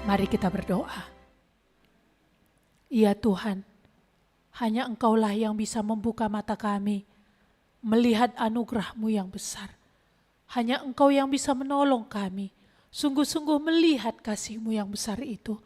Mari kita berdoa. Ya Tuhan, hanya Engkaulah yang bisa membuka mata kami, melihat anugerah-Mu yang besar. Hanya Engkau yang bisa menolong kami, sungguh-sungguh melihat kasih-Mu yang besar itu.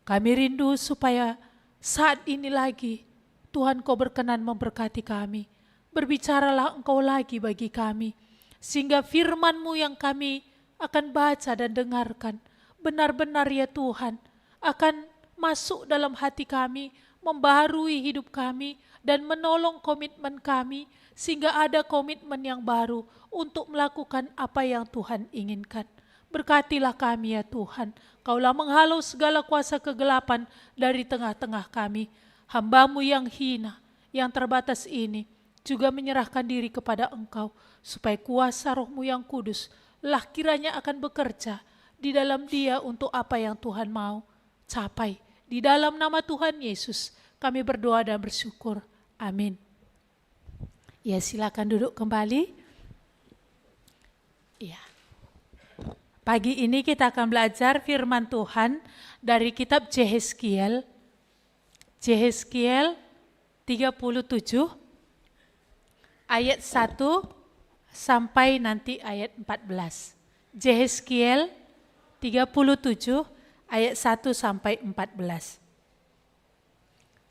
Kami rindu supaya saat ini lagi, Tuhan Kau berkenan memberkati kami. Berbicaralah Engkau lagi bagi kami, sehingga firman-Mu yang kami akan baca dan dengarkan, benar-benar ya Tuhan, akan masuk dalam hati kami, membaharui hidup kami, dan menolong komitmen kami, sehingga ada komitmen yang baru untuk melakukan apa yang Tuhan inginkan. Berkatilah kami ya Tuhan, Kaulah menghalau segala kuasa kegelapan dari tengah-tengah kami. Hamba-Mu yang hina, yang terbatas ini, juga menyerahkan diri kepada Engkau, supaya kuasa Roh-Mu yang kudus lah kiranya akan bekerja di dalam dia untuk apa yang Tuhan mau capai. Di dalam nama Tuhan Yesus kami berdoa dan bersyukur. Amin. Ya, silakan duduk kembali. Ya. Pagi ini kita akan belajar firman Tuhan dari kitab Yehezkiel. Yehezkiel 37 ayat 1 sampai nanti ayat 14. Yehezkiel 37 ayat 1 sampai 14.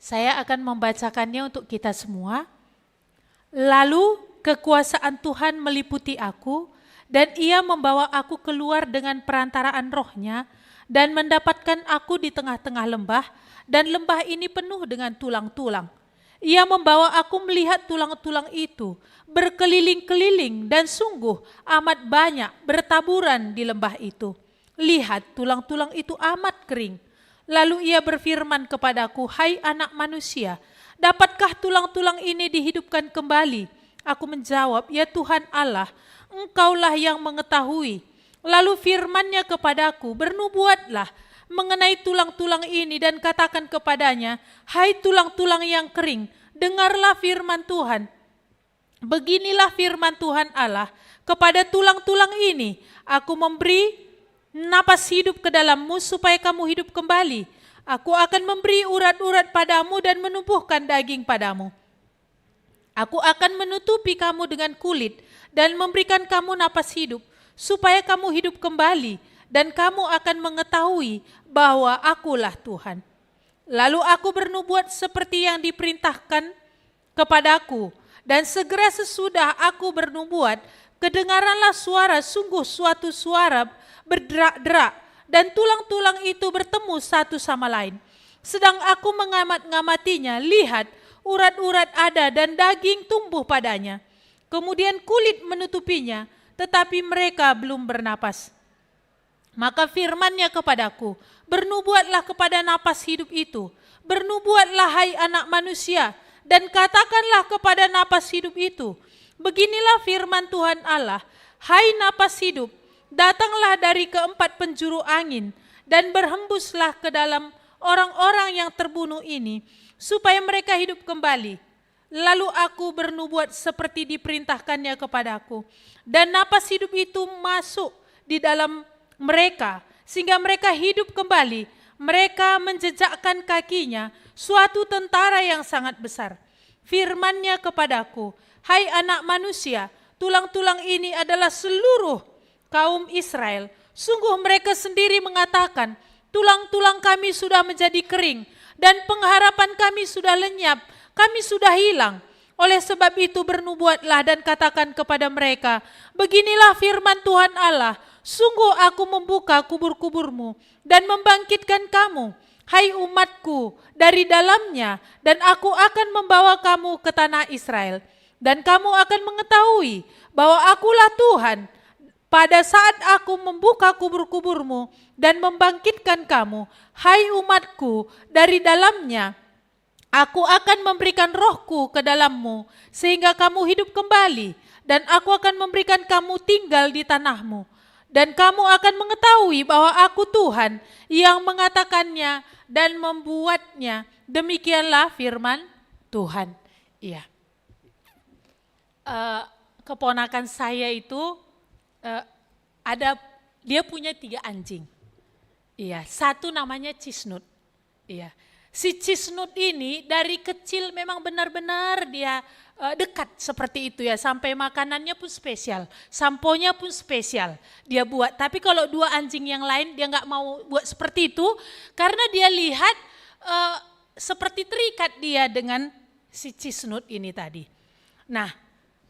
Saya akan membacakannya untuk kita semua. Lalu kekuasaan Tuhan meliputi aku, dan ia membawa aku keluar dengan perantaraan Roh-Nya, dan mendapatkan aku di tengah-tengah lembah, dan lembah ini penuh dengan tulang-tulang. Ia membawa aku melihat tulang-tulang itu berkeliling-keliling, dan sungguh amat banyak bertaburan di lembah itu. Lihat, tulang-tulang itu amat kering. Lalu ia berfirman kepadaku, "Hai anak manusia, dapatkah tulang-tulang ini dihidupkan kembali?" Aku menjawab, "Ya Tuhan Allah, Engkaulah yang mengetahui." Lalu firman-Nya kepadaku, "Bernubuatlah mengenai tulang-tulang ini dan katakan kepadanya, hai tulang-tulang yang kering, dengarlah firman Tuhan. Beginilah firman Tuhan Allah, kepada tulang-tulang ini aku memberi napas hidup ke dalammu supaya kamu hidup kembali. Aku akan memberi urat-urat padamu dan menumbuhkan daging padamu. Aku akan menutupi kamu dengan kulit dan memberikan kamu napas hidup, supaya kamu hidup kembali, dan kamu akan mengetahui bahwa akulah Tuhan." Lalu aku bernubuat seperti yang diperintahkan kepadaku, dan segera sesudah aku bernubuat, kedengaranlah suara, sungguh suatu suara berderak-derak, dan tulang-tulang itu bertemu satu sama lain. Sedang aku mengamat-ngamatinya, lihat, urat-urat ada dan daging tumbuh padanya. Kemudian kulit menutupinya, tetapi mereka belum bernapas. Maka firman-Nya kepadaku, "Bernubuatlah kepada napas hidup itu. Bernubuatlah hai anak manusia, dan katakanlah kepada napas hidup itu, beginilah firman Tuhan Allah, hai napas hidup, datanglah dari keempat penjuru angin, dan berhembuslah ke dalam orang-orang yang terbunuh ini, supaya mereka hidup kembali." Lalu aku bernubuat seperti diperintahkannya kepadaku, dan napas hidup itu masuk di dalam mereka, sehingga mereka hidup kembali. Mereka menjejakkan kakinya, suatu tentara yang sangat besar. Firman-Nya kepadaku, "Hai anak manusia, tulang-tulang ini adalah seluruh kaum Israel. Sungguh mereka sendiri mengatakan, tulang-tulang kami sudah menjadi kering, dan pengharapan kami sudah lenyap, kami sudah hilang. Oleh sebab itu bernubuatlah dan katakan kepada mereka, beginilah firman Tuhan Allah, sungguh aku membuka kubur-kuburmu dan membangkitkan kamu, hai umatku, dari dalamnya, dan aku akan membawa kamu ke tanah Israel. Dan kamu akan mengetahui bahwa akulah Tuhan, pada saat aku membuka kubur-kuburmu dan membangkitkan kamu, hai umatku, dari dalamnya, aku akan memberikan Roh-Ku ke dalammu, sehingga kamu hidup kembali, dan aku akan memberikan kamu tinggal di tanahmu. Dan kamu akan mengetahui bahwa aku Tuhan yang mengatakannya dan membuatnya. Demikianlah firman Tuhan. Iya. Keponakan saya itu dia punya 3 anjing. Iya, satu namanya cisnut. Iya. Si cisnut ini dari kecil memang benar-benar dia dekat seperti itu ya, sampai makanannya pun spesial, samponya pun spesial dia buat. Tapi kalau dua anjing yang lain dia nggak mau buat seperti itu karena dia lihat seperti terikat dia dengan si cisnut ini tadi. Nah,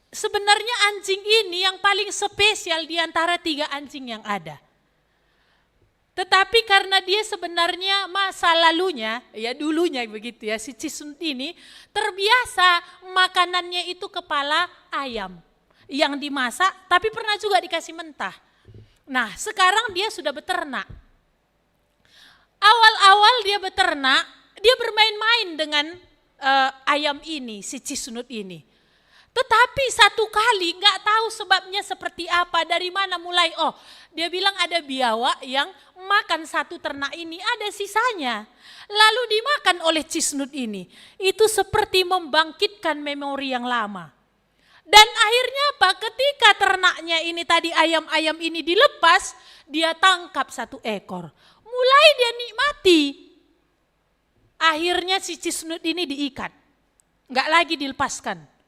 sebenarnya anjing ini yang paling spesial di antara 3 anjing yang ada. Tetapi karena dia sebenarnya masa lalunya, ya dulunya begitu ya, si cisnut ini terbiasa makanannya itu kepala ayam yang dimasak tapi pernah juga dikasih mentah. Nah sekarang dia sudah beternak. Awal-awal dia beternak, dia bermain-main dengan ayam ini, si cisnut ini. Tetapi satu kali nggak tahu sebabnya seperti apa, dari mana mulai. Oh, dia bilang ada biawak yang makan satu ternak ini, ada sisanya. Lalu dimakan oleh cisnut ini. Itu seperti membangkitkan memori yang lama. Dan akhirnya apa? Ketika ternaknya ini tadi, ayam-ayam ini dilepas, dia tangkap 1 ekor. Mulai dia nikmati. Akhirnya si cisnut ini diikat. Nggak lagi dilepaskan.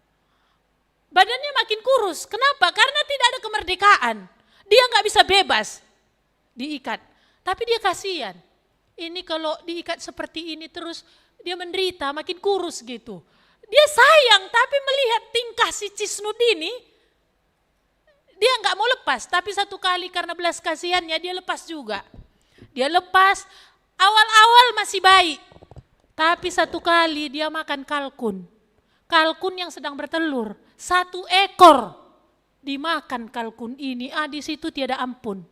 Badannya makin kurus. Kenapa? Karena tidak ada kemerdekaan. Dia nggak bisa bebas. Diikat. Tapi dia kasihan. Ini kalau diikat seperti ini terus dia menderita, makin kurus gitu. Dia sayang, tapi melihat tingkah si cisnut ini, dia nggak mau lepas. Tapi satu kali karena belas kasihannya dia lepas juga. Dia lepas, awal-awal masih baik. Tapi satu kali dia makan kalkun. Kalkun yang sedang bertelur. 1 ekor dimakan kalkun ini. Di situ tiada ampun.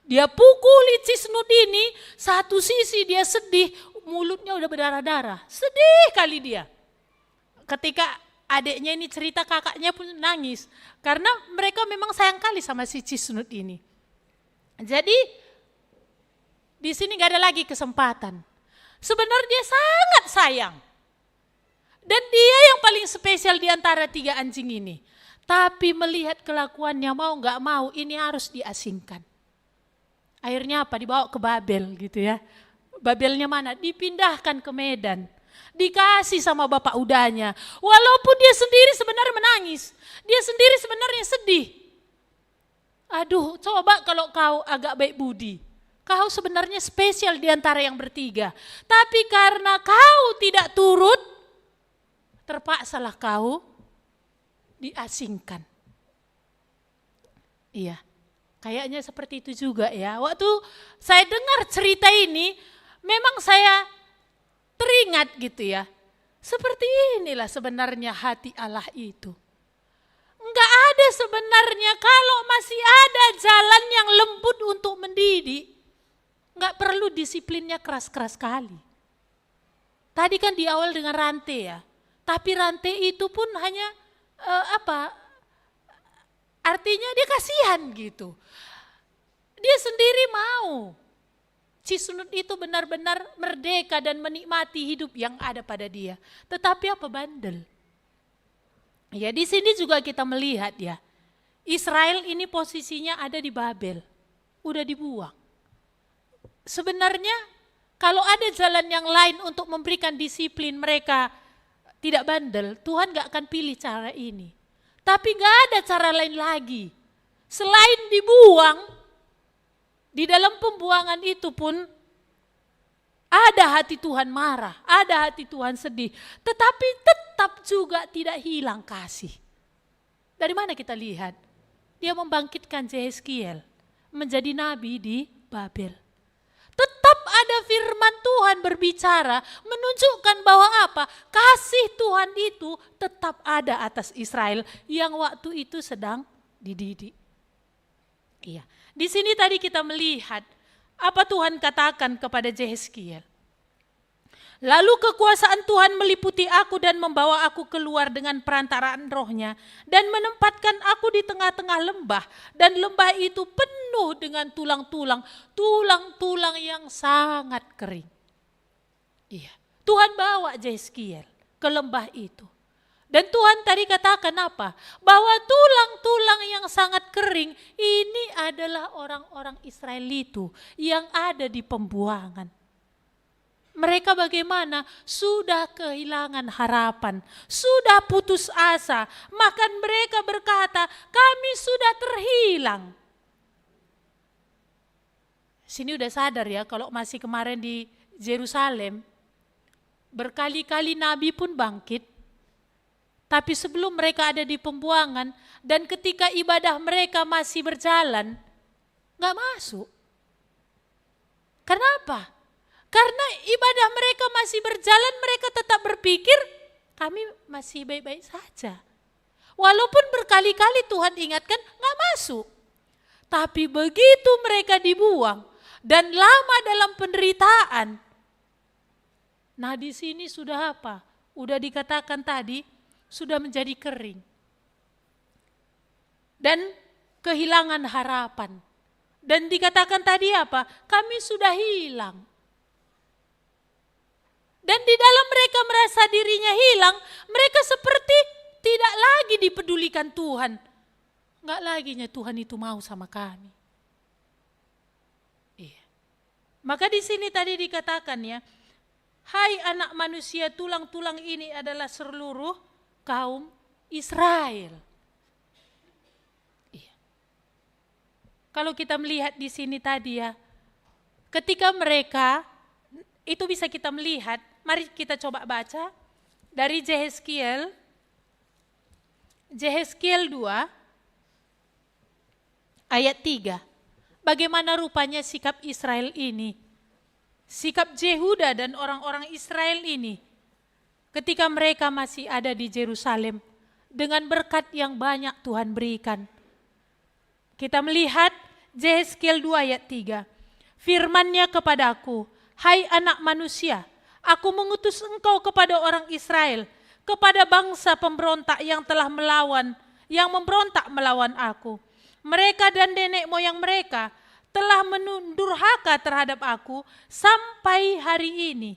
Dia pukuli cisnut ini, satu sisi dia sedih, mulutnya udah berdarah-darah. Sedih kali dia. Ketika adiknya ini cerita, kakaknya pun nangis. Karena mereka memang sayang kali sama si cisnut ini. Jadi di sini gak ada lagi kesempatan. Sebenarnya dia sangat sayang. Dan dia yang paling spesial di antara 3 anjing ini. Tapi melihat kelakuannya mau gak mau ini harus diasingkan. Akhirnya apa? Dibawa ke Babel gitu ya. Babelnya mana? Dipindahkan ke Medan. Dikasih sama bapak udahnya. Walaupun dia sendiri sebenarnya menangis. Dia sendiri sebenarnya sedih. Aduh, coba kalau kau agak baik budi. Kau sebenarnya spesial di antara yang bertiga. Tapi karena kau tidak turut, terpaksalah kau diasingkan. Iya, kayaknya seperti itu juga ya. Waktu saya dengar cerita ini, memang saya teringat gitu ya. Seperti inilah sebenarnya hati Allah itu. Enggak ada sebenarnya kalau masih ada jalan yang lembut untuk mendidik. Enggak perlu disiplinnya keras-keras sekali. Tadi kan di awal dengan rantai ya. Tapi rantai itu pun hanya artinya dia kasihan gitu. Dia sendiri mau. Cisnut itu benar-benar merdeka dan menikmati hidup yang ada pada dia. Tetapi apa bandel? Ya di sini juga kita melihat ya. Israel ini posisinya ada di Babel. Udah dibuang. Sebenarnya kalau ada jalan yang lain untuk memberikan disiplin mereka tidak bandel, Tuhan gak akan pilih cara ini. Tapi gak ada cara lain lagi. Selain dibuang, di dalam pembuangan itu pun ada hati Tuhan marah, ada hati Tuhan sedih. Tetapi tetap juga tidak hilang kasih. Dari mana kita lihat? Dia membangkitkan Yehezkiel menjadi nabi di Babel. Tetap ada firman Tuhan berbicara, menunjukkan bahwa apa? Kasih Tuhan itu tetap ada atas Israel yang waktu itu sedang dididik. Iya. Di sini tadi kita melihat apa Tuhan katakan kepada Yehezkiel. Lalu kekuasaan Tuhan meliputi aku dan membawa aku keluar dengan perantaraan rohnya dan menempatkan aku di tengah-tengah lembah, dan lembah itu penuh dengan tulang-tulang yang sangat kering. Iya, Tuhan bawa Yehezkiel ke lembah itu. Dan Tuhan tadi katakan apa? Bahwa tulang-tulang yang sangat kering ini adalah orang-orang Israel itu yang ada di pembuangan. Mereka bagaimana? Sudah kehilangan harapan, sudah putus asa. Maka mereka berkata, kami sudah terhilang. Sini udah sadar ya, kalau masih kemarin di Yerusalem, berkali-kali nabi pun bangkit. Tapi sebelum mereka ada di pembuangan dan ketika ibadah mereka masih berjalan, gak masuk. Kenapa? Karena ibadah mereka masih berjalan, mereka tetap berpikir kami masih baik-baik saja. Walaupun berkali-kali Tuhan ingatkan gak masuk. Tapi begitu mereka dibuang dan lama dalam penderitaan. Nah di sini sudah apa? Udah dikatakan tadi, sudah menjadi kering. Dan kehilangan harapan. Dan dikatakan tadi apa? Kami sudah hilang. Dan di dalam mereka merasa dirinya hilang, mereka seperti tidak lagi dipedulikan Tuhan. Enggak laginya Tuhan itu mau sama kami. Iya. Maka di sini tadi dikatakan ya, hai anak manusia, tulang-tulang ini adalah seluruh kaum Israel. Iya. Kalau kita melihat di sini tadi ya, ketika mereka, itu bisa kita melihat, mari kita coba baca dari Yehezkiel 2 ayat 3. Bagaimana rupanya sikap Israel ini, sikap Yehuda dan orang-orang Israel ini, ketika mereka masih ada di Yerusalem, dengan berkat yang banyak Tuhan berikan. Kita melihat Yehezkiel 2 ayat 3. Firman-Nya kepadaku, hai anak manusia, aku mengutus engkau kepada orang Israel, kepada bangsa pemberontak yang telah memberontak melawan aku. Mereka dan nenek moyang mereka telah menundurhaka terhadap aku sampai hari ini.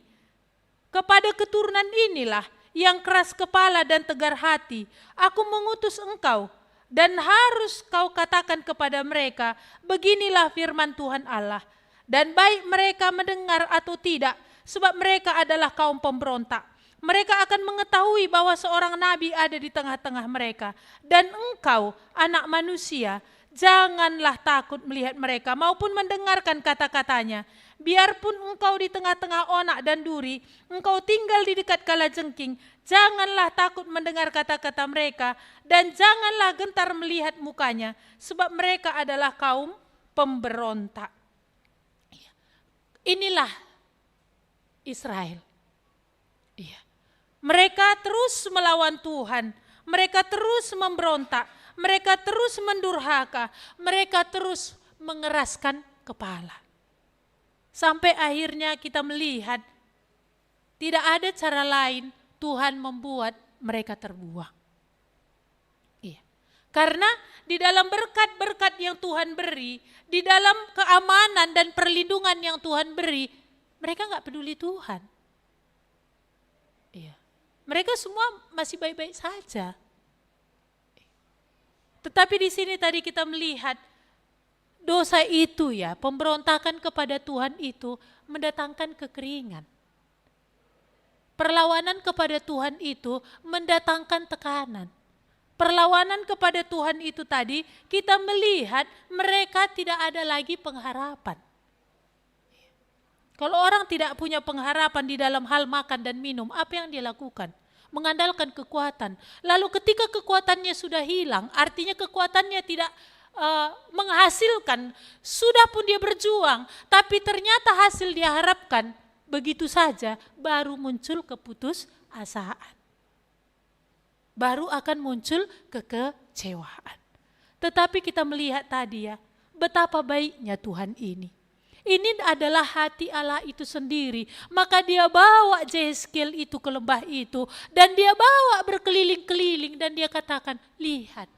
Kepada keturunan inilah yang keras kepala dan tegar hati, aku mengutus engkau, dan harus kau katakan kepada mereka, beginilah firman Tuhan Allah. Dan baik mereka mendengar atau tidak, sebab mereka adalah kaum pemberontak. Mereka akan mengetahui bahwa seorang nabi ada di tengah-tengah mereka. Dan engkau, anak manusia, janganlah takut melihat mereka maupun mendengarkan kata-katanya. Biarpun engkau di tengah-tengah onak dan duri, engkau tinggal di dekat kalajengking, janganlah takut mendengar kata-kata mereka, dan janganlah gentar melihat mukanya, sebab mereka adalah kaum pemberontak. Inilah Israel. Iya. Mereka terus melawan Tuhan, mereka terus memberontak, mereka terus mendurhaka, mereka terus mengeraskan kepala. Sampai akhirnya kita melihat tidak ada cara lain Tuhan membuat mereka terbuang. Iya. Karena di dalam berkat-berkat yang Tuhan beri, di dalam keamanan dan perlindungan yang Tuhan beri, mereka gak peduli Tuhan. Iya. Mereka semua masih baik-baik saja. Tetapi di sini tadi kita melihat dosa itu ya, pemberontakan kepada Tuhan itu mendatangkan kekeringan. Perlawanan kepada Tuhan itu mendatangkan tekanan. Perlawanan kepada Tuhan itu tadi kita melihat mereka tidak ada lagi pengharapan. Kalau orang tidak punya pengharapan di dalam hal makan dan minum, apa yang dia lakukan? Mengandalkan kekuatan. Lalu ketika kekuatannya sudah hilang, artinya kekuatannya tidak menghasilkan, sudah pun dia berjuang, tapi ternyata hasil diharapkan begitu saja, baru muncul keputusasaan. Baru akan muncul kekecewaan. Tetapi kita melihat tadi ya, betapa baiknya Tuhan ini. Ini adalah hati Allah itu sendiri. Maka dia bawa Yehezkiel itu ke lembah itu, dan dia bawa berkeliling-keliling, dan dia katakan, lihat.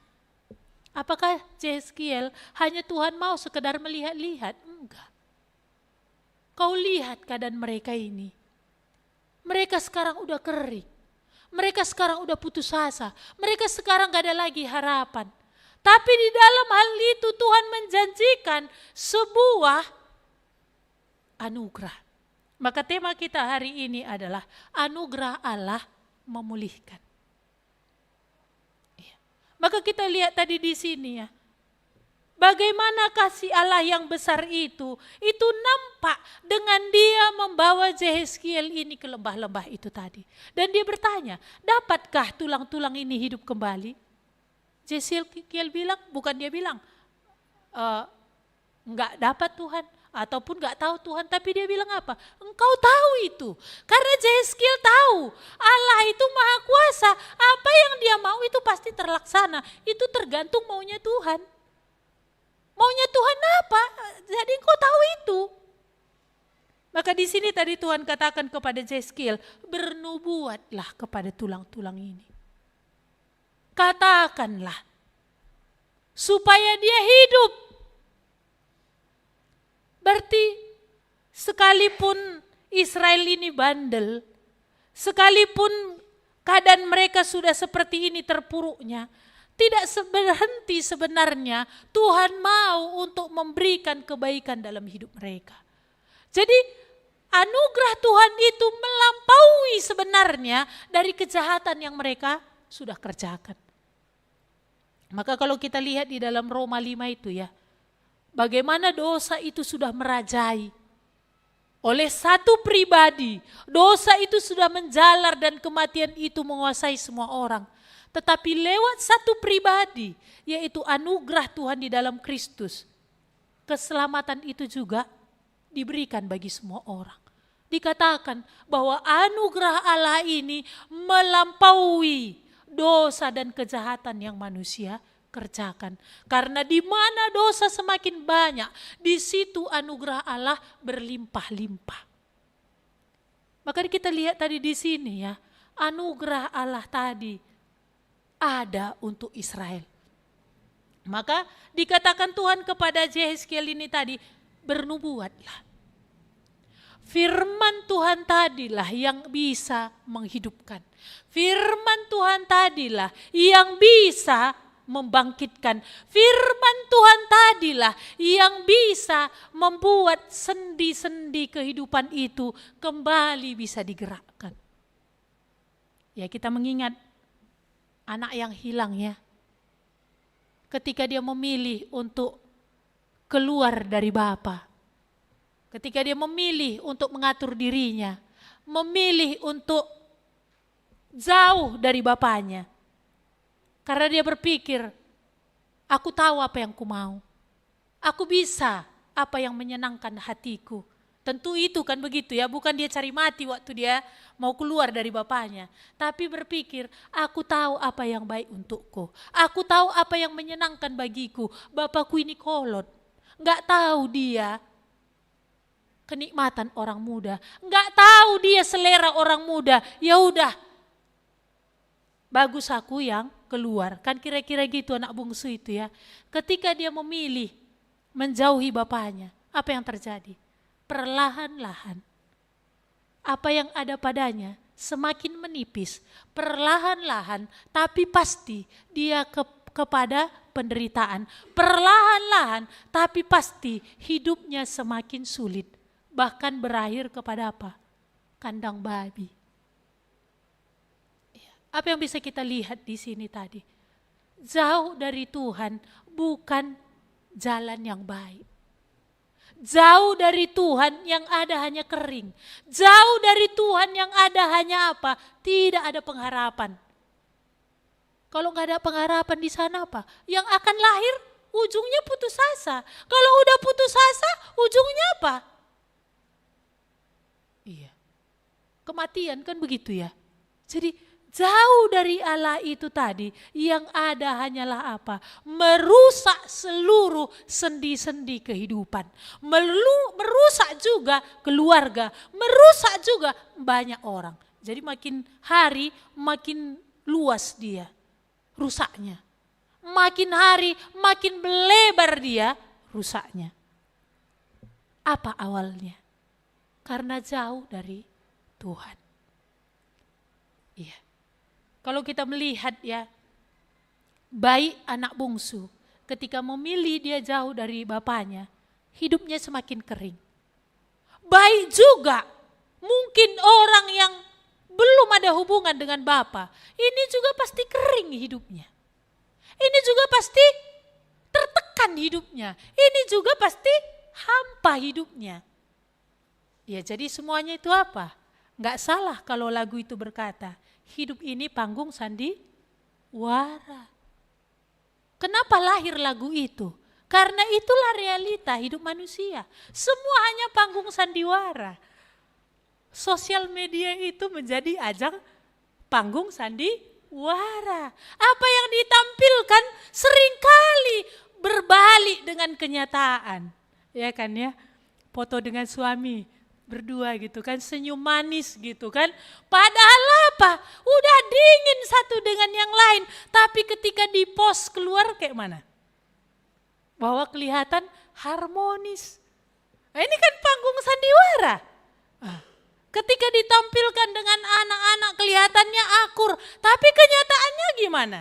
Apakah Yehezkiel hanya Tuhan mau sekedar melihat-lihat? Enggak. Kau lihat keadaan mereka ini. Mereka sekarang udah kering. Mereka sekarang udah putus asa. Mereka sekarang gak ada lagi harapan. Tapi di dalam hal itu Tuhan menjanjikan sebuah anugerah. Maka tema kita hari ini adalah anugerah Allah memulihkan. Ya. Maka kita lihat tadi di sini ya. Bagaimana kasih Allah yang besar itu nampak dengan dia membawa Yehezkiel ini ke lembah-lembah itu tadi. Dan dia bertanya, dapatkah tulang-tulang ini hidup kembali? Yehezkiel bilang, bukan dia bilang, enggak dapat Tuhan, ataupun enggak tahu Tuhan, tapi dia bilang apa? Engkau tahu itu, karena Yehezkiel tahu Allah itu maha kuasa, apa yang dia mau itu pasti terlaksana, itu tergantung maunya Tuhan. Maunya Tuhan apa? Jadi engkau tahu itu. Maka di sini tadi Tuhan katakan kepada Yehezkiel, bernubuatlah kepada tulang-tulang ini. Katakanlah supaya dia hidup. Berarti sekalipun Israel ini bandel, sekalipun keadaan mereka sudah seperti ini terpuruknya, tidak berhenti sebenarnya Tuhan mau untuk memberikan kebaikan dalam hidup mereka. Jadi anugerah Tuhan itu melampaui sebenarnya dari kejahatan yang mereka sudah kerjakan. Maka kalau kita lihat di dalam Roma 5 itu ya, bagaimana dosa itu sudah merajai. Oleh satu pribadi, dosa itu sudah menjalar dan kematian itu menguasai semua orang. Tetapi lewat satu pribadi, yaitu anugerah Tuhan di dalam Kristus, keselamatan itu juga diberikan bagi semua orang. Dikatakan bahwa anugerah Allah ini melampaui dosa dan kejahatan yang manusia kerjakan. Karena di mana dosa semakin banyak, di situ anugerah Allah berlimpah-limpah. Maka kita lihat tadi di sini ya, anugerah Allah tadi ada untuk Israel. Maka dikatakan Tuhan kepada Yehezkiel ini tadi, bernubuatlah. Firman Tuhan tadilah yang bisa menghidupkan. Firman Tuhan tadilah yang bisa membangkitkan. Firman Tuhan tadilah yang bisa membuat sendi-sendi kehidupan itu kembali bisa digerakkan. Ya, kita mengingat anak yang hilang ya. Ketika dia memilih untuk keluar dari Bapa. Ketika dia memilih untuk mengatur dirinya. Memilih untuk jauh dari bapaknya. Karena dia berpikir, aku tahu apa yang ku mau. Aku bisa apa yang menyenangkan hatiku. Tentu itu kan begitu ya, bukan dia cari mati waktu dia mau keluar dari bapaknya. Tapi berpikir, aku tahu apa yang baik untukku. Aku tahu apa yang menyenangkan bagiku. Bapakku ini kolot, gak tahu dia kenikmatan orang muda. Gak tahu dia selera orang muda. Ya udah, bagus aku yang keluar. Kan kira-kira gitu anak bungsu itu ya. Ketika dia memilih menjauhi bapaknya, apa yang terjadi? Perlahan-lahan apa yang ada padanya semakin menipis, perlahan-lahan tapi pasti dia kepada penderitaan, perlahan-lahan tapi pasti hidupnya semakin sulit, bahkan berakhir kepada apa? Kandang babi. Apa yang bisa kita lihat di sini tadi? Jauh dari Tuhan bukan jalan yang baik. Jauh dari Tuhan yang ada hanya kering. Jauh dari Tuhan yang ada hanya apa? Tidak ada pengharapan. Kalau nggak ada pengharapan di sana apa? Yang akan lahir ujungnya putus asa. Kalau udah putus asa ujungnya apa? Iya. Kematian kan begitu ya. Jadi jauh dari Allah itu tadi, yang ada hanyalah apa? Merusak seluruh sendi-sendi kehidupan. Merusak juga keluarga, merusak juga banyak orang. Jadi makin hari makin luas dia rusaknya. Makin hari makin melebar dia rusaknya. Apa awalnya? Karena jauh dari Tuhan. Iya. Kalau kita melihat ya, baik anak bungsu ketika memilih dia jauh dari bapaknya, hidupnya semakin kering. Baik juga mungkin orang yang belum ada hubungan dengan Bapa, ini juga pasti kering hidupnya. Ini juga pasti tertekan hidupnya. Ini juga pasti hampa hidupnya. Ya jadi semuanya itu apa? Enggak salah kalau lagu itu berkata, hidup ini panggung sandiwara. Kenapa lahir lagu itu? Karena itulah realita hidup manusia. Semua hanya panggung sandiwara. Sosial media itu menjadi ajang panggung sandiwara. Apa yang ditampilkan seringkali berbalik dengan kenyataan. Ya kan ya, foto dengan suami berdua gitu kan, senyum manis gitu kan. Padahal apa? Udah dingin satu dengan yang lain. Tapi ketika dipost keluar kayak mana? Bahwa kelihatan harmonis. Nah, ini kan panggung sandiwara. Ketika ditampilkan dengan anak-anak kelihatannya akur. Tapi kenyataannya gimana?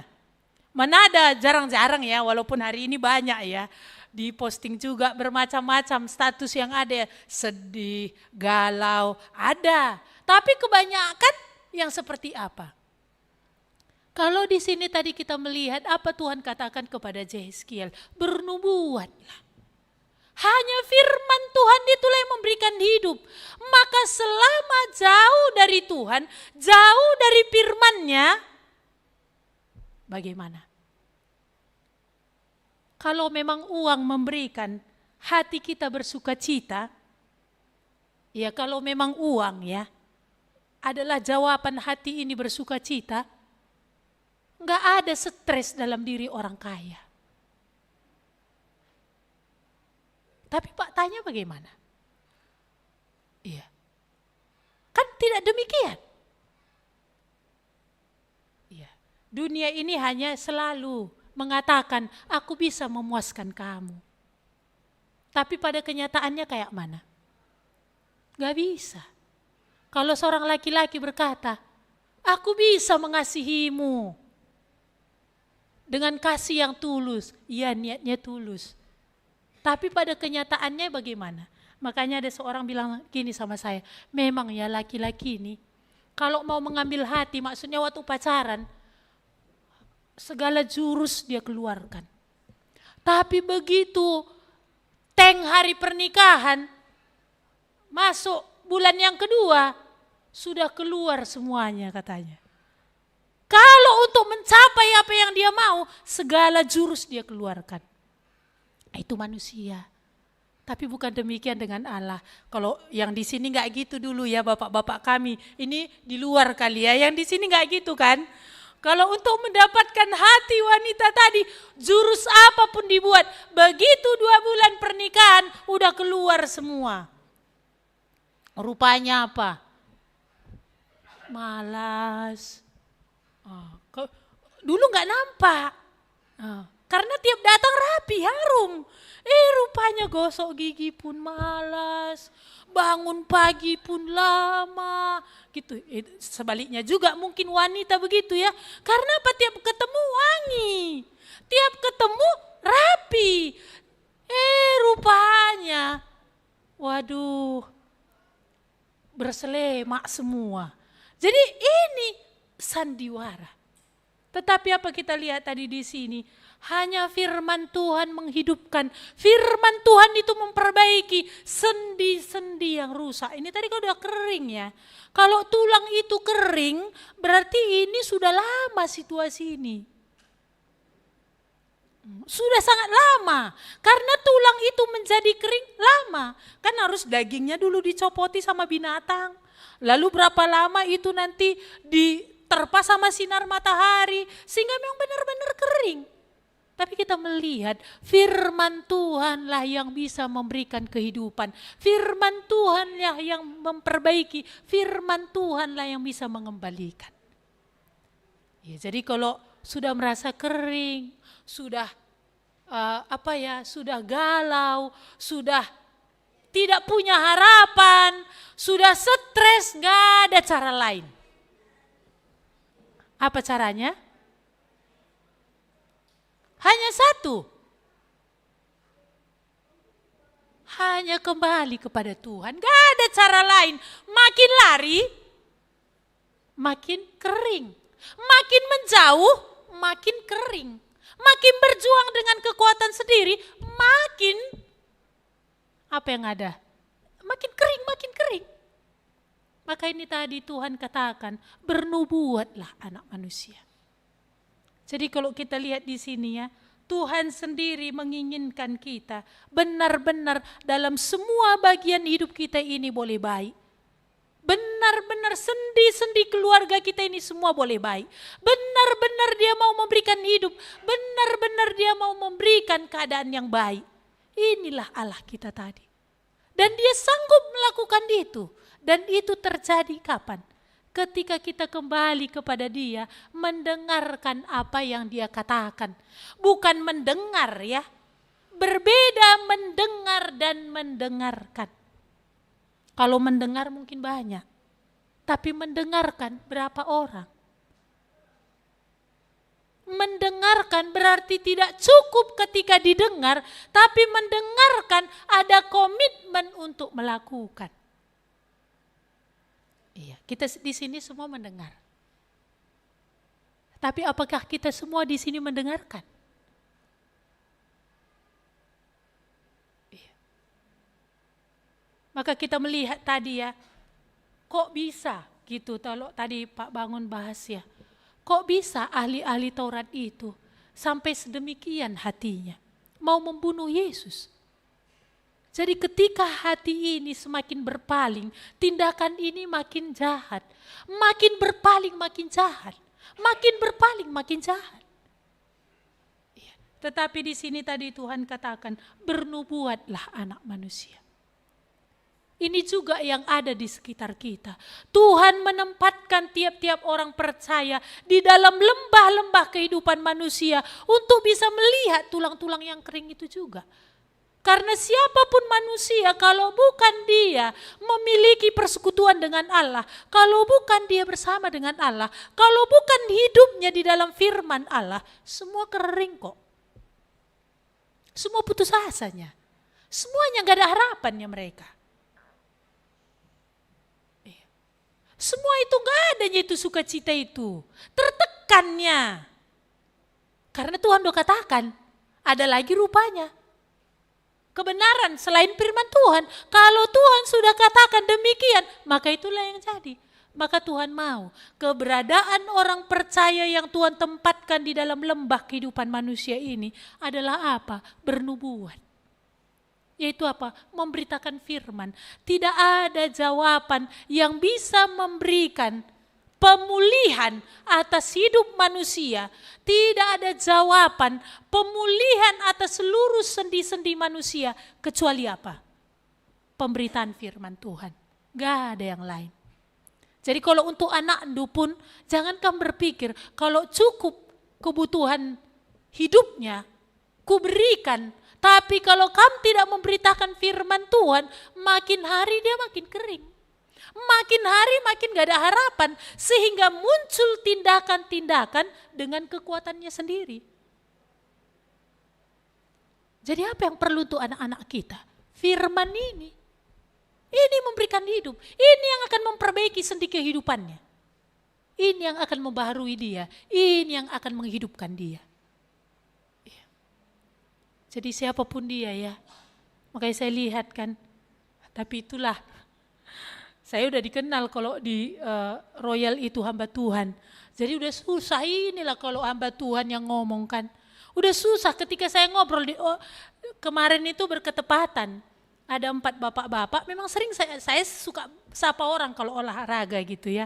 Mana ada jarang-jarang ya, walaupun hari ini banyak ya. Di posting juga bermacam-macam status yang ada, sedih, galau, ada. Tapi kebanyakan yang seperti apa? Kalau di sini tadi kita melihat apa Tuhan katakan kepada Yehezkiel, bernubuatlah. Hanya firman Tuhan itulah yang memberikan hidup. Maka selama jauh dari Tuhan, jauh dari firman-Nya, bagaimana? Kalau memang uang memberikan hati kita bersuka cita, ya kalau memang uang ya adalah jawaban hati ini bersuka cita, enggak ada stres dalam diri orang kaya. Tapi Pak tanya bagaimana? Iya. Kan tidak demikian. Iya. Dunia ini hanya selalu mengatakan, aku bisa memuaskan kamu. Tapi pada kenyataannya kayak mana? Gak bisa. Kalau seorang laki-laki berkata, aku bisa mengasihimu dengan kasih yang tulus. Iya, niatnya tulus. Tapi pada kenyataannya bagaimana? Makanya ada seorang bilang gini sama saya, memang ya laki-laki ini, kalau mau mengambil hati, maksudnya waktu pacaran, segala jurus dia keluarkan. Tapi begitu teng hari pernikahan, masuk bulan yang kedua, sudah keluar semuanya katanya. Kalau untuk mencapai apa yang dia mau, segala jurus dia keluarkan. Itu manusia. Tapi bukan demikian dengan Allah. Kalau yang di sini enggak gitu dulu ya bapak-bapak kami. Ini di luar kali ya, yang di sini enggak gitu kan. Kalau untuk mendapatkan hati wanita tadi, jurus apapun dibuat, begitu 2 bulan pernikahan, udah keluar semua. Rupanya apa? Malas. Dulu nggak nampak. Karena tiap datang rapi, harum. Rupanya gosok gigi pun malas. Bangun pagi pun lama. Gitu. Sebaliknya juga mungkin wanita begitu ya. Karena apa? Tiap ketemu wangi. Tiap ketemu rapi. Rupanya. Waduh. Berselemak semua. Jadi ini sandiwara. Tetapi apa kita lihat tadi di sini? Hanya firman Tuhan menghidupkan. Firman Tuhan itu memperbaiki sendi-sendi yang rusak. Ini tadi kalau udah kering ya. Kalau tulang itu kering, berarti ini sudah lama situasi ini. Sudah sangat lama. Karena tulang itu menjadi kering lama. Kan harus dagingnya dulu dicopoti sama binatang. Lalu berapa lama itu nanti diterpa sama sinar matahari. Sehingga memang benar-benar kering. Tapi kita melihat firman Tuhanlah yang bisa memberikan kehidupan. Firman Tuhanlah yang memperbaiki. Firman Tuhanlah yang bisa mengembalikan. Ya, jadi kalau sudah merasa kering, sudah sudah galau, sudah tidak punya harapan, sudah stres, gak ada cara lain. Apa caranya? Hanya satu. Hanya kembali kepada Tuhan. Gak ada cara lain. Makin lari, makin kering. Makin menjauh, makin kering. Makin berjuang dengan kekuatan sendiri, makin apa yang ada? Makin kering, makin kering. Maka ini tadi Tuhan katakan, bernubuatlah anak manusia. Jadi kalau kita lihat di sini ya, Tuhan sendiri menginginkan kita benar-benar dalam semua bagian hidup kita ini boleh baik. Benar-benar sendi-sendi keluarga kita ini semua boleh baik. Benar-benar dia mau memberikan hidup. Benar-benar dia mau memberikan keadaan yang baik. Inilah Allah kita tadi. Dan dia sanggup melakukan itu. Dan itu terjadi kapan? Ketika kita kembali kepada dia, mendengarkan apa yang dia katakan. Bukan mendengar ya. Berbeda mendengar dan mendengarkan. Kalau mendengar mungkin banyak. Tapi mendengarkan berapa orang? Mendengarkan berarti tidak cukup ketika didengar, tapi mendengarkan ada komitmen untuk melakukan. Iya, kita di sini semua mendengar. Tapi apakah kita semua di sini mendengarkan? Iya. Maka kita melihat tadi ya, kok bisa gitu, kalau tadi Pak Bangun bahas ya. Kok bisa ahli-ahli Taurat itu sampai sedemikian hatinya mau membunuh Yesus? Jadi ketika hati ini semakin berpaling, tindakan ini makin jahat. Makin berpaling makin jahat. Makin berpaling makin jahat. Ya. Tetapi di sini tadi Tuhan katakan, bernubuatlah anak manusia. Ini juga yang ada di sekitar kita. Tuhan menempatkan tiap-tiap orang percaya di dalam lembah-lembah kehidupan manusia untuk bisa melihat tulang-tulang yang kering itu juga. Karena siapapun manusia, kalau bukan dia memiliki persekutuan dengan Allah, kalau bukan dia bersama dengan Allah, kalau bukan hidupnya di dalam firman Allah, semua kering kok. Semua putus asanya. Semuanya gak ada harapannya mereka. Semua itu gak adanya itu sukacita itu. Tertekannya. Karena Tuhan udah katakan, ada lagi rupanya. Kebenaran selain firman Tuhan. Kalau Tuhan sudah katakan demikian, maka itulah yang jadi. Maka Tuhan mau keberadaan orang percaya yang Tuhan tempatkan di dalam lembah kehidupan manusia ini adalah apa? Bernubuat. Yaitu apa? Memberitakan firman. Tidak ada jawaban yang bisa memberikan pemulihan atas hidup manusia. Tidak ada jawaban pemulihan atas seluruh sendi-sendi manusia. Kecuali apa? Pemberitaan firman Tuhan. Gak ada yang lain. Jadi kalau untuk anak Anda pun, jangankan berpikir kalau cukup kebutuhan hidupnya, kuberikan. Tapi kalau kamu tidak memberitakan firman Tuhan, makin hari dia makin kering. Makin hari makin gak ada harapan. Sehingga muncul tindakan-tindakan dengan kekuatannya sendiri. Jadi apa yang perlu untuk anak-anak kita? Firman ini. Ini memberikan hidup. Ini yang akan memperbaiki sendi kehidupannya. Ini yang akan membaharui dia. Ini yang akan menghidupkan dia. Jadi siapapun dia ya, makanya saya lihat kan, tapi itulah, saya udah dikenal kalau di Royal itu hamba Tuhan. Jadi udah susah inilah kalau hamba Tuhan yang ngomong kan. Udah susah ketika saya ngobrol, kemarin itu berketepatan. Ada 4 bapak-bapak, memang sering saya suka sapa orang kalau olahraga gitu ya.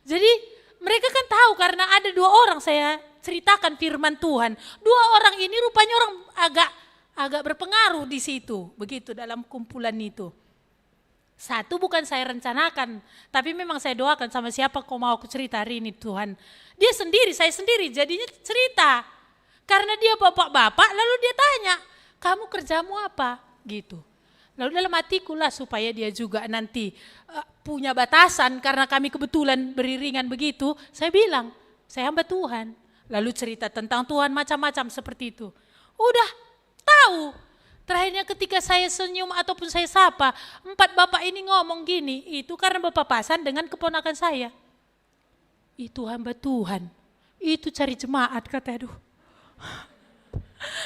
Jadi mereka kan tahu karena ada 2 orang saya ceritakan firman Tuhan. 2 orang ini rupanya orang agak berpengaruh di situ, begitu dalam kumpulan itu. Satu bukan saya rencanakan, tapi memang saya doakan sama siapa kau mau aku cerita hari ini Tuhan. Dia sendiri, saya sendiri jadinya cerita. Karena dia bapak-bapak lalu dia tanya, kamu kerjamu apa? Gitu. Lalu dalam hatiku lah supaya dia juga nanti punya batasan karena kami kebetulan beriringan begitu. Saya bilang, saya hamba Tuhan. Lalu cerita tentang Tuhan macam-macam seperti itu. Udah tahu. Terakhirnya ketika saya senyum ataupun saya sapa, 4 bapak ini ngomong gini, itu karena berpapasan dengan keponakan saya. Itu hamba Tuhan, itu cari jemaat kata, aduh.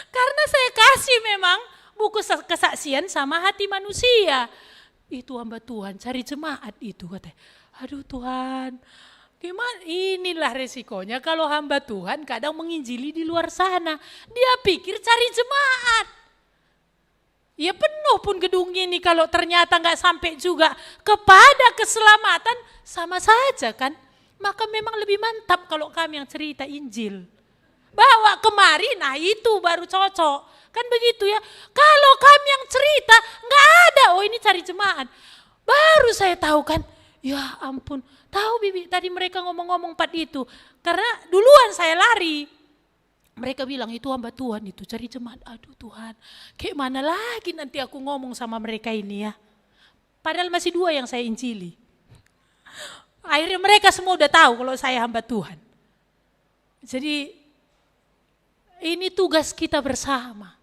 Karena saya kasih memang buku kesaksian sama hati manusia. Itu hamba Tuhan, cari jemaat itu kata. Aduh Tuhan, gimana? Inilah resikonya kalau hamba Tuhan kadang menginjili di luar sana. Dia pikir cari jemaat. Ya penuh pun gedung ini kalau ternyata nggak sampai juga kepada keselamatan, sama saja kan. Maka memang lebih mantap kalau kami yang cerita Injil. Bawa kemari, nah itu baru cocok. Kan begitu ya. Kalau kami yang cerita, nggak ada, oh ini cari jemaat. Baru saya tahu kan, ya ampun. Tahu Bibi, tadi mereka ngomong-ngomong 4 itu. Karena duluan saya lari. Mereka bilang itu hamba Tuhan itu cari jemaat. Aduh Tuhan, kayak mana lagi nanti aku ngomong sama mereka ini ya. Padahal masih 2 yang saya injili. Akhirnya mereka semua udah tahu kalau saya hamba Tuhan. Jadi ini tugas kita bersama.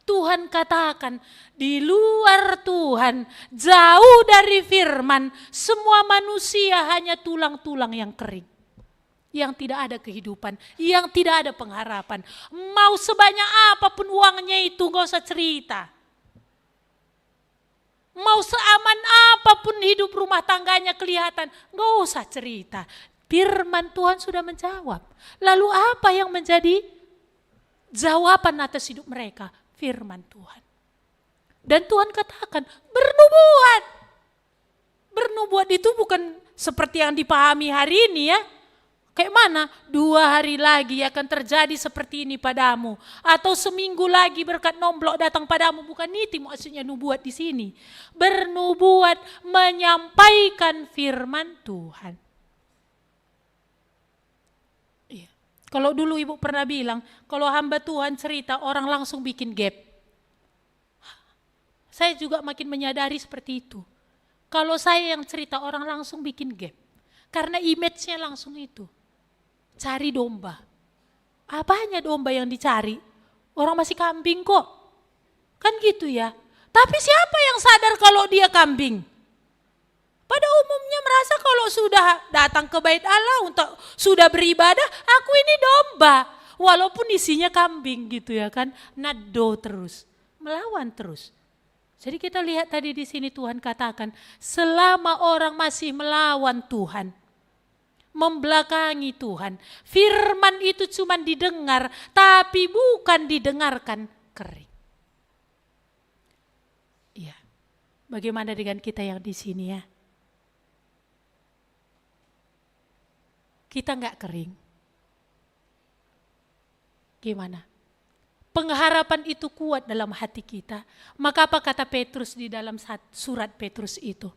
Tuhan katakan di luar Tuhan, jauh dari firman, semua manusia hanya tulang-tulang yang kering. Yang tidak ada kehidupan, yang tidak ada pengharapan. Mau sebanyak apapun uangnya itu gak usah cerita. Mau seaman apapun hidup rumah tangganya kelihatan, gak usah cerita. Firman Tuhan sudah menjawab. Lalu apa yang menjadi jawaban atas hidup mereka? Firman Tuhan. Dan Tuhan katakan bernubuat. Bernubuat itu bukan seperti yang dipahami hari ini ya. Kayak mana? 2 hari lagi akan terjadi seperti ini padamu. Atau seminggu lagi berkat nomblok datang padamu. Bukan itu maksudnya nubuat di sini. Bernubuat menyampaikan firman Tuhan. Iya. Kalau dulu ibu pernah bilang, kalau hamba Tuhan cerita orang langsung bikin gap. Saya juga makin menyadari seperti itu. Kalau saya yang cerita orang langsung bikin gap. Karena image-nya langsung itu. Cari domba. Apanya domba yang dicari? Orang masih kambing kok. Kan gitu ya. Tapi siapa yang sadar kalau dia kambing? Pada umumnya merasa kalau sudah datang ke bait Allah untuk sudah beribadah, aku ini domba. Walaupun isinya kambing gitu ya kan. Nado terus. Melawan terus. Jadi kita lihat tadi di sini Tuhan katakan, selama orang masih melawan Tuhan, membelakangi Tuhan, firman itu cuma didengar, tapi bukan didengarkan kering. Iya. Bagaimana dengan kita yang di sini ya? Kita nggak kering. Gimana? Pengharapan itu kuat dalam hati kita. Maka apa kata Petrus di dalam surat Petrus itu?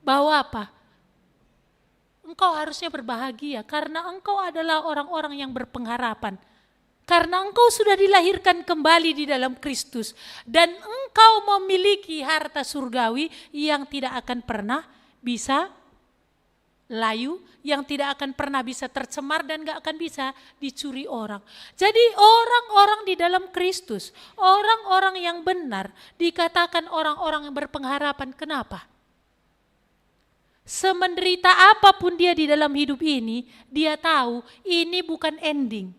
Bahwa apa? Engkau harusnya berbahagia karena engkau adalah orang-orang yang berpengharapan. Karena engkau sudah dilahirkan kembali di dalam Kristus. Dan engkau memiliki harta surgawi yang tidak akan pernah bisa layu, yang tidak akan pernah bisa tercemar dan gak akan bisa dicuri orang. Jadi orang-orang di dalam Kristus, orang-orang yang benar, dikatakan orang-orang yang berpengharapan. Kenapa? Semenderita apapun dia di dalam hidup ini, dia tahu ini bukan ending.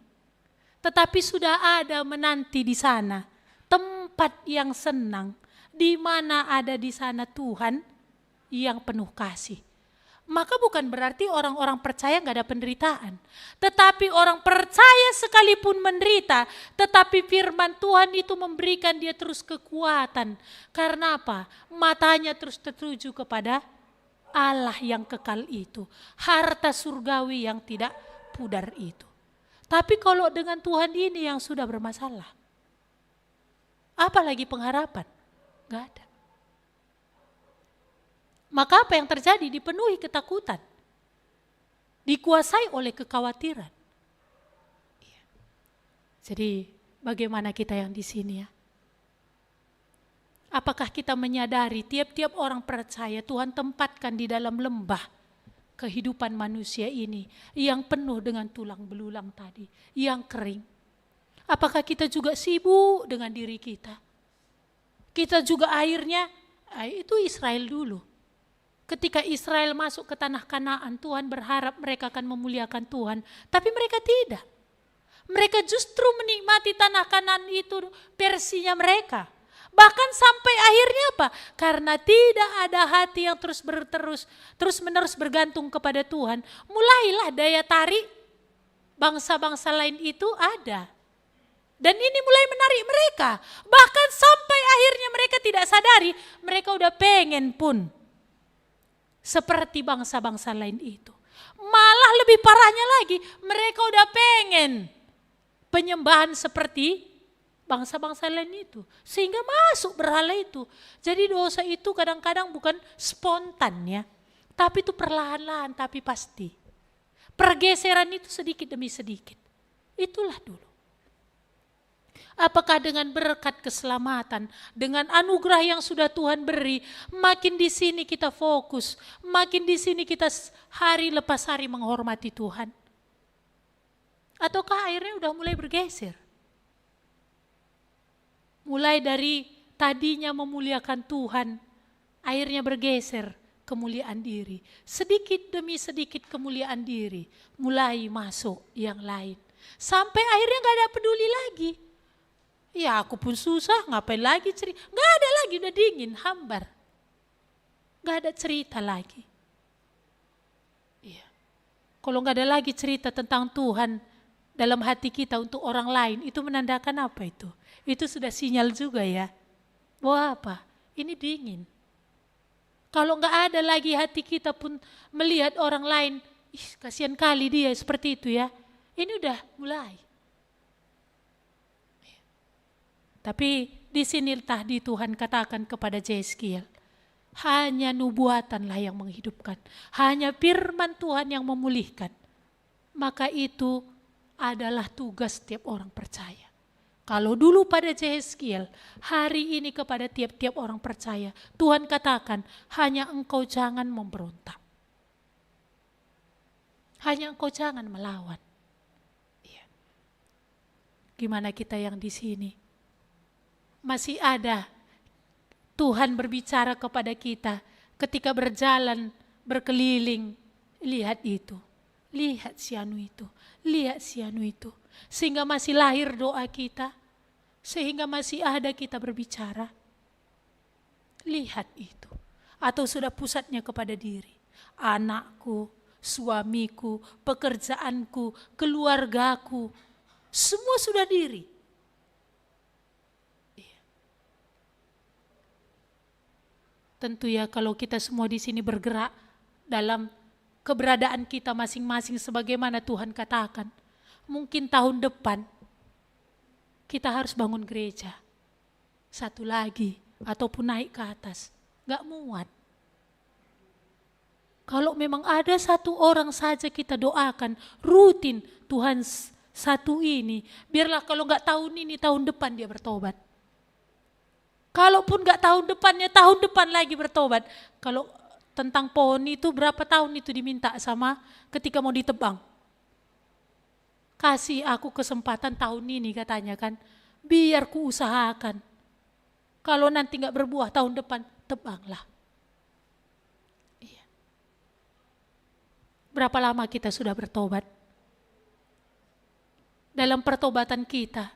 Tetapi sudah ada menanti di sana tempat yang senang, di mana ada di sana Tuhan yang penuh kasih. Maka bukan berarti orang-orang percaya gak ada penderitaan. Tetapi orang percaya sekalipun menderita, tetapi firman Tuhan itu memberikan dia terus kekuatan. Karena apa? Matanya terus tertuju kepada Allah yang kekal itu, harta surgawi yang tidak pudar itu. Tapi kalau dengan Tuhan ini yang sudah bermasalah, apalagi pengharapan? Gak ada. Maka apa yang terjadi? Dipenuhi ketakutan, dikuasai oleh kekhawatiran. Jadi bagaimana kita yang di sini ya? Apakah kita menyadari tiap-tiap orang percaya Tuhan tempatkan di dalam lembah kehidupan manusia ini yang penuh dengan tulang belulang tadi, yang kering. Apakah kita juga sibuk dengan diri kita? Kita juga akhirnya, itu Israel dulu. Ketika Israel masuk ke tanah Kanaan, Tuhan berharap mereka akan memuliakan Tuhan, tapi mereka tidak. Mereka justru menikmati tanah Kanaan itu versinya mereka. Bahkan sampai akhirnya apa? Karena tidak ada hati yang terus-menerus bergantung kepada Tuhan, mulailah daya tarik bangsa-bangsa lain itu ada. Dan ini mulai menarik mereka. Bahkan sampai akhirnya mereka tidak sadari, mereka udah pengen pun seperti bangsa-bangsa lain itu. Malah lebih parahnya lagi, mereka udah pengen penyembahan seperti bangsa-bangsa lain itu. Sehingga masuk berhala itu. Jadi dosa itu kadang-kadang bukan spontan ya. Tapi itu perlahan-lahan tapi pasti. Pergeseran itu sedikit demi sedikit. Itulah dulu. Apakah dengan berkat keselamatan, dengan anugerah yang sudah Tuhan beri, makin di sini kita fokus, makin di sini kita hari lepas hari menghormati Tuhan? Ataukah akhirnya udah mulai bergeser? Mulai dari tadinya memuliakan Tuhan, akhirnya bergeser kemuliaan diri. Sedikit demi sedikit kemuliaan diri, mulai masuk yang lain. Sampai akhirnya gak ada peduli lagi. Ya aku pun susah, ngapain lagi cerita. Gak ada lagi, udah dingin, hambar. Gak ada cerita lagi. Iya. Kalau gak ada lagi cerita tentang Tuhan dalam hati kita untuk orang lain, itu menandakan apa itu? Itu sudah sinyal juga ya. Bahwa apa? Ini dingin. Kalau gak ada lagi hati kita pun melihat orang lain, kasihan kali dia seperti itu ya. Ini udah mulai. Tapi di sini tadi Tuhan katakan kepada Yeskiel, hanya nubuatanlah yang menghidupkan, hanya firman Tuhan yang memulihkan. Maka itu adalah tugas setiap orang percaya. Kalau dulu pada Yeskiel, hari ini kepada tiap-tiap orang percaya, Tuhan katakan hanya engkau jangan memberontak. Hanya engkau jangan melawan. Iya. Gimana kita yang di sini? Masih ada Tuhan berbicara kepada kita ketika berjalan, berkeliling. Lihat itu, lihat si anu itu, lihat si anu itu. Sehingga masih lahir doa kita, sehingga masih ada kita berbicara. Lihat itu. Atau sudah pusatnya kepada diri. Anakku, suamiku, pekerjaanku, keluargaku, semua sudah diri. Tentu ya kalau kita semua di sini bergerak dalam keberadaan kita masing-masing sebagaimana Tuhan katakan. Mungkin tahun depan kita harus bangun gereja. Satu lagi ataupun naik ke atas. Gak muat. Kalau memang ada satu orang saja kita doakan rutin Tuhan satu ini. Biarlah kalau gak tahun ini tahun depan dia bertobat. Kalaupun gak tahun depannya, tahun depan lagi bertobat. Kalau tentang pohon itu berapa tahun itu diminta sama ketika mau ditebang. Kasih aku kesempatan tahun ini katanya kan. Biar ku usahakan. Kalau nanti gak berbuah tahun depan, tebanglah. Iya. Berapa lama kita sudah bertobat? Dalam pertobatan kita,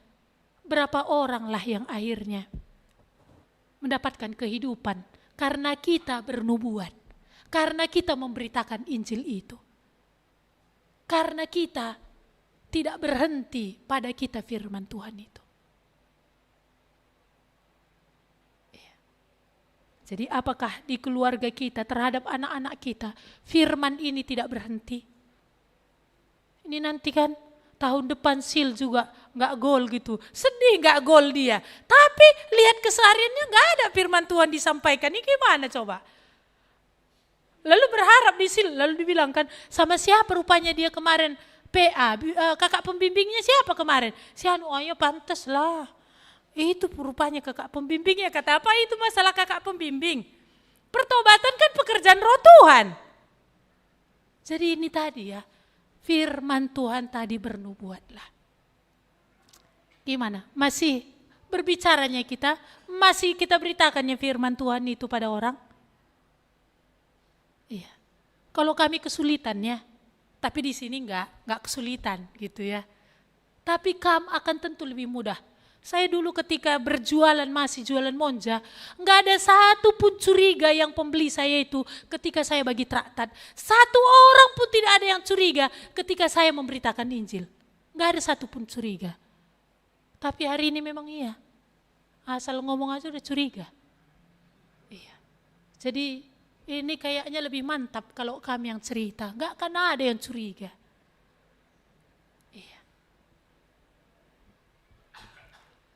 berapa oranglah yang akhirnya mendapatkan kehidupan karena kita bernubuat, karena kita memberitakan Injil itu, karena kita tidak berhenti pada kita firman Tuhan itu. Jadi apakah di keluarga kita terhadap anak-anak kita firman ini tidak berhenti? Ini nanti kan tahun depan sil juga gak gol gitu. Sedih gak gol dia. Tapi lihat kesehariannya gak ada firman Tuhan disampaikan. Ini gimana coba? Lalu berharap di sil. Lalu dibilangkan sama siapa rupanya dia kemarin PA. Kakak pembimbingnya siapa kemarin? Si anu ayo pantas lah. Itu rupanya kakak pembimbingnya. Kata apa itu masalah kakak pembimbing? Pertobatan kan pekerjaan roh Tuhan. Jadi ini tadi ya, firman Tuhan tadi bernubuatlah. Gimana? Masih berbicaranya kita? Masih kita beritakannya firman Tuhan itu pada orang? Iya. Kalau kami kesulitannya, tapi di sini enggak kesulitan gitu ya. Tapi kamu akan tentu lebih mudah. Saya dulu ketika berjualan, masih jualan monja, enggak ada satu pun curiga yang pembeli saya itu ketika saya bagi traktat. Satu orang pun tidak ada yang curiga ketika saya memberitakan Injil. Enggak ada satu pun curiga. Tapi hari ini memang iya. Asal ngomong aja udah curiga. Iya. Jadi ini kayaknya lebih mantap kalau kami yang cerita. Enggak akan ada yang curiga. Iya.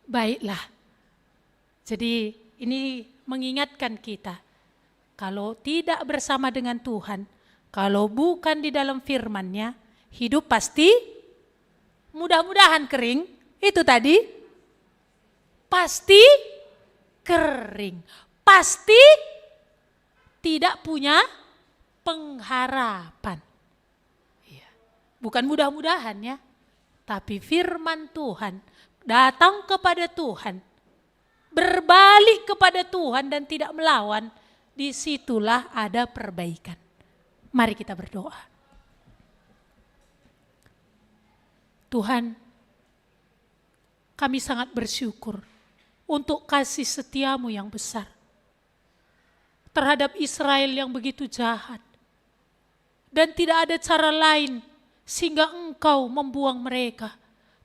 Baiklah. Jadi ini mengingatkan kita. Kalau tidak bersama dengan Tuhan, kalau bukan di dalam firman-Nya, hidup pasti mudah-mudahan kering. Itu tadi pasti kering, pasti tidak punya pengharapan. Iya. Bukan mudah-mudahan ya, tapi firman Tuhan datang kepada Tuhan, berbalik kepada Tuhan dan tidak melawan, disitulah ada perbaikan. Mari kita berdoa. Tuhan, kami sangat bersyukur untuk kasih setiamu yang besar terhadap Israel yang begitu jahat. Dan tidak ada cara lain sehingga Engkau membuang mereka.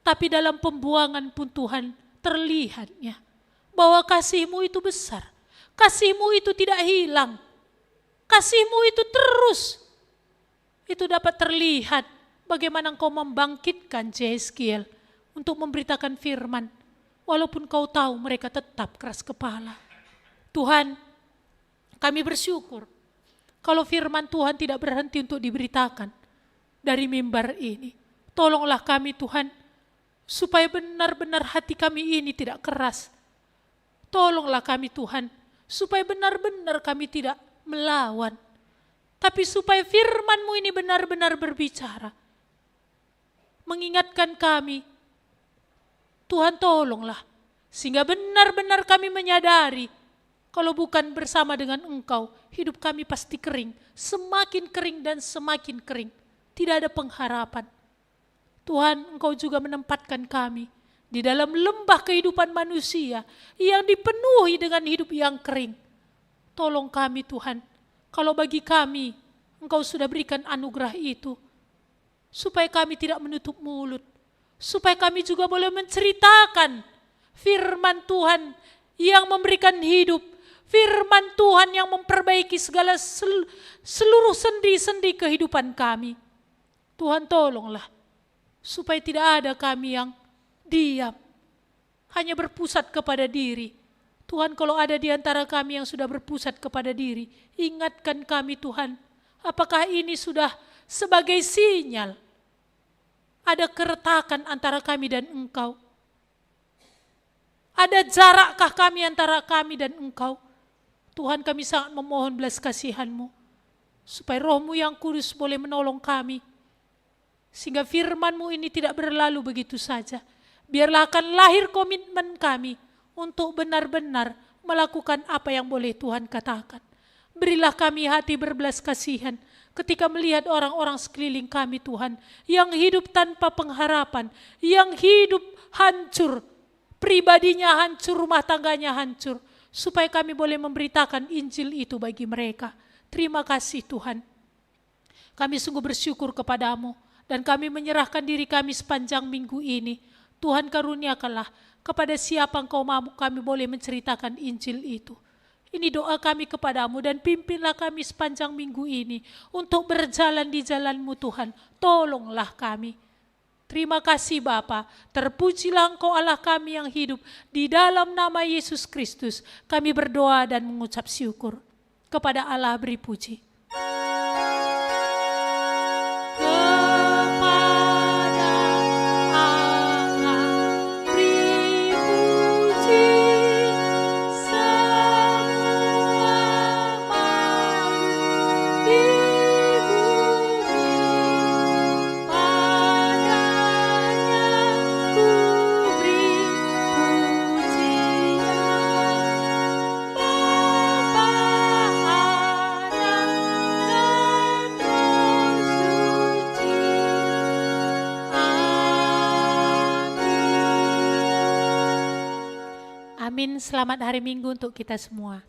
Tapi dalam pembuangan pun Tuhan terlihatnya bahwa kasih-Mu itu besar. Kasih-Mu itu tidak hilang. Kasih-Mu itu terus. Itu dapat terlihat bagaimana Engkau membangkitkan Yeskiel untuk memberitakan firman, walaupun kau tahu mereka tetap keras kepala. Tuhan, kami bersyukur kalau firman Tuhan tidak berhenti untuk diberitakan dari mimbar ini. Tolonglah kami Tuhan, supaya benar-benar hati kami ini tidak keras. Tolonglah kami Tuhan, supaya benar-benar kami tidak melawan. Tapi supaya firman-Mu ini benar-benar berbicara. Mengingatkan kami, Tuhan tolonglah, sehingga benar-benar kami menyadari, kalau bukan bersama dengan Engkau, hidup kami pasti kering, semakin kering dan semakin kering, tidak ada pengharapan. Tuhan, Engkau juga menempatkan kami di dalam lembah kehidupan manusia yang dipenuhi dengan hidup yang kering. Tolong kami Tuhan, kalau bagi kami, Engkau sudah berikan anugerah itu, supaya kami tidak menutup mulut, supaya kami juga boleh menceritakan firman Tuhan yang memberikan hidup, firman Tuhan yang memperbaiki segala seluruh sendi-sendi kehidupan kami. Tuhan tolonglah, supaya tidak ada kami yang diam, hanya berpusat kepada diri. Tuhan, kalau ada di antara kami yang sudah berpusat kepada diri, ingatkan kami Tuhan, apakah ini sudah sebagai sinyal ada keretakan antara kami dan Engkau? Ada jarakkah kami antara kami dan Engkau? Tuhan, kami sangat memohon belas kasihan-Mu, supaya Roh-Mu yang kudus boleh menolong kami, sehingga firman-Mu ini tidak berlalu begitu saja. Biarlah akan lahir komitmen kami untuk benar-benar melakukan apa yang boleh Tuhan katakan. Berilah kami hati berbelas kasihan ketika melihat orang-orang sekeliling kami Tuhan, yang hidup tanpa pengharapan, yang hidup hancur, pribadinya hancur, rumah tangganya hancur, supaya kami boleh memberitakan Injil itu bagi mereka. Terima kasih Tuhan. Kami sungguh bersyukur kepadamu, dan kami menyerahkan diri kami sepanjang minggu ini. Tuhan, karuniakanlah kepada siapa Engkau mau kami boleh menceritakan Injil itu. Ini doa kami kepadamu, dan pimpinlah kami sepanjang minggu ini untuk berjalan di jalan-Mu Tuhan. Tolonglah kami. Terima kasih Bapa. Terpujilah Engkau Allah kami yang hidup. Di dalam nama Yesus Kristus kami berdoa dan mengucap syukur. Kepada Allah beri puji. Amin. Selamat hari Minggu untuk kita semua.